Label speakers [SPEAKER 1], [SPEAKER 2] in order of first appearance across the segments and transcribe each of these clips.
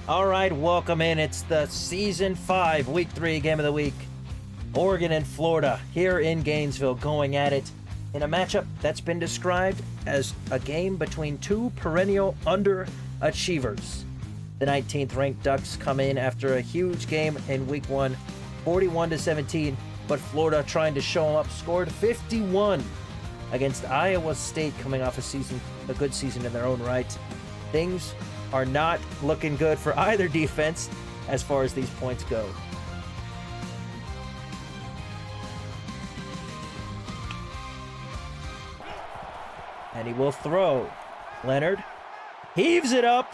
[SPEAKER 1] All right, welcome in. It's the Season 5, Week 3 Game of the Week. Oregon and Florida here in Gainesville going at it in a matchup that's been described as a game between two perennial underachievers. The 19th ranked Ducks come in after a huge game in Week 1, 41-17, but Florida trying to show them up scored 51 against Iowa State, coming off a good season in their own right. Things are not looking good for either defense as far as these points go. And he will throw. Leonard heaves it up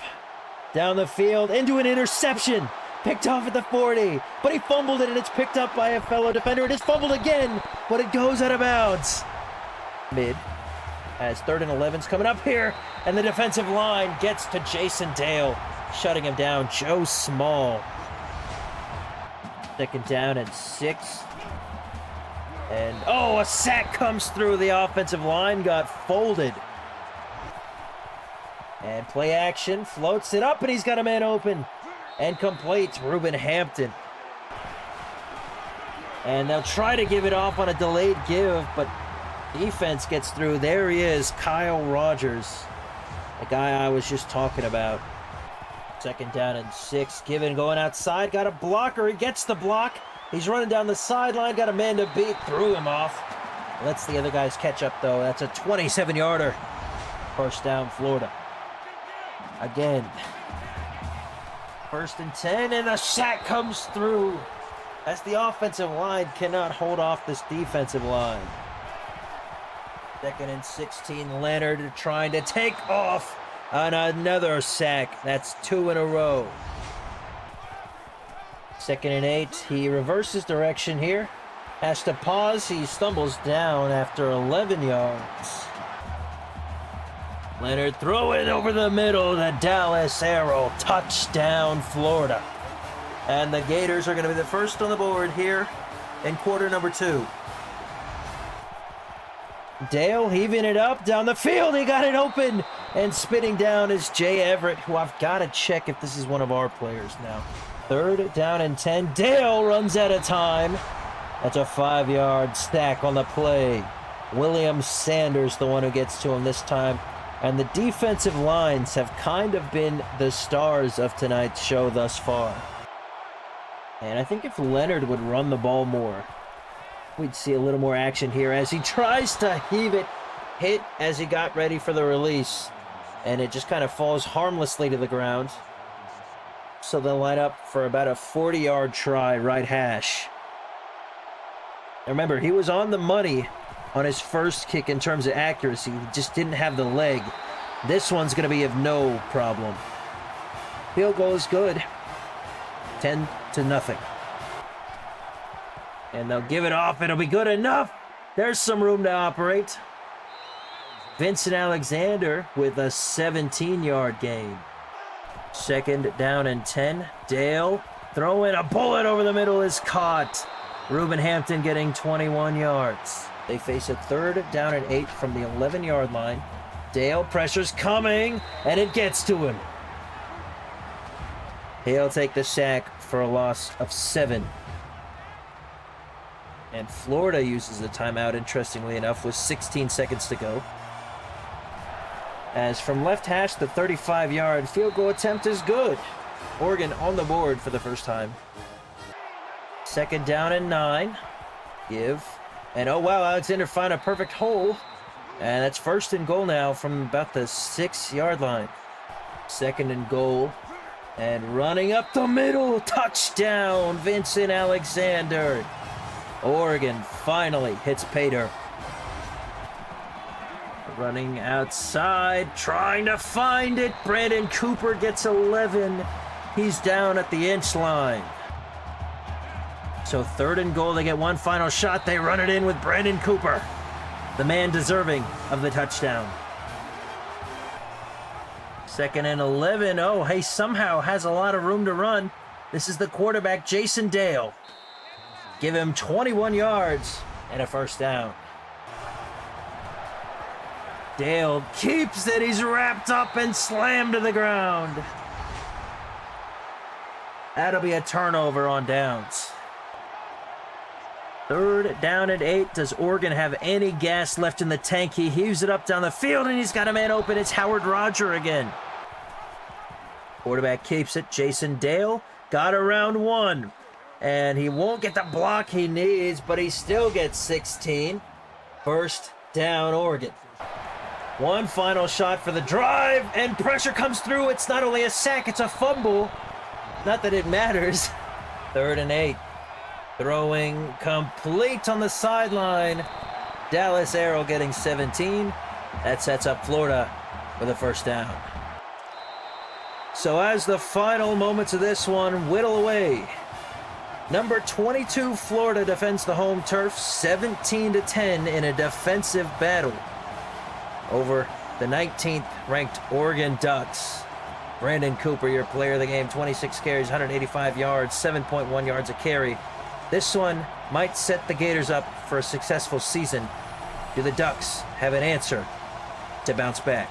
[SPEAKER 1] down the field into an interception. Picked off at the 40, but he fumbled it and it's picked up by a fellow defender. It is fumbled again, but it goes out of bounds. Mid, as 3rd and 11's coming up here, and the defensive line gets to Jason Dale, shutting him down. Joe Small. 2nd down and 6. And, a sack comes through. The offensive line got folded. And play action, floats it up, and he's got a man open. And completes Reuben Hampton. And they'll try to give it off on a delayed give, but defense gets through. There he is, Kyle Rogers, the guy I was just talking about. 2nd down and 6. Given going outside, got a blocker. He gets the block. He's running down the sideline, got a man to beat, threw him off. Lets the other guys catch up, though. That's a 27-yarder. 1st down, Florida. Again. 1st and 10, and a sack comes through as the offensive line cannot hold off this defensive line. 2nd and 16, Leonard trying to take off on another sack. That's 2 in a row. 2nd and 8, he reverses direction here. Has to pause, he stumbles down after 11 yards. Leonard throw it over the middle, the Dallas Arrow, touchdown Florida. And the Gators are going to be the first on the board here in quarter number 2. Dale heaving it up down the field, he got it open, and spitting down is Jay Everett, who I've got to check if this is one of our players now. 3rd down and 10, Dale runs out of time. That's a 5-yard stack on the play. William Sanders, the one who gets to him this time. And the defensive lines have kind of been the stars of tonight's show thus far. And I think if Leonard would run the ball more, we'd see a little more action here as he tries to heave it, hit as he got ready for the release. And it just kind of falls harmlessly to the ground. So they'll line up for about a 40-yard try, right hash. Remember, he was on the money on his first kick in terms of accuracy. He just didn't have the leg. This one's going to be of no problem. Field goal is good. 10-0. And they'll give it off. It'll be good enough. There's some room to operate. Vincent Alexander with a 17-yard gain. 2nd down and 10. Dale throwing a bullet over the middle is caught. Reuben Hampton getting 21 yards. They face a 3rd down and 8 from the 11-yard line. Dale, pressure's coming, and it gets to him. He'll take the sack for a loss of 7. And Florida uses a timeout, interestingly enough, with 16 seconds to go. As from left hash, the 35-yard field goal attempt is good. Oregon on the board for the first time. 2nd down and 9. Give. And oh wow, Alexander found a perfect hole. And that's 1st and goal now from about the 6-yard line. 2nd and goal. And running up the middle, touchdown, Vincent Alexander. Oregon finally hits pay dirt. Running outside, trying to find it. Brandon Cooper gets 11. He's down at the inch line. So 3rd and goal, they get one final shot. They run it in with Brandon Cooper, the man deserving of the touchdown. 2nd and 11. Oh, he somehow has a lot of room to run. This is the quarterback, Jason Dale. Give him 21 yards and a 1st down. Dale keeps it. He's wrapped up and slammed to the ground. That'll be a turnover on downs. 3rd down and 8. Does Oregon have any gas left in the tank? He heaves it up down the field, and he's got a man open. It's Howard Roger again. Quarterback keeps it. Jason Dale got around 1. And he won't get the block he needs, but he still gets 16. 1st down, Oregon. One final shot for the drive, and pressure comes through. It's not only a sack, it's a fumble. Not that it matters. 3rd and 8. Throwing complete on the sideline. Dallas Arrow getting 17. That sets up Florida with a 1st down. So as the final moments of this one whittle away, number 22 Florida defends the home turf 17-10 in a defensive battle over the 19th ranked Oregon Ducks. Brandon Cooper, your player of the game, 26 carries, 185 yards, 7.1 yards a carry. This one might set the Gators up for a successful season. Do the Ducks have an answer to bounce back?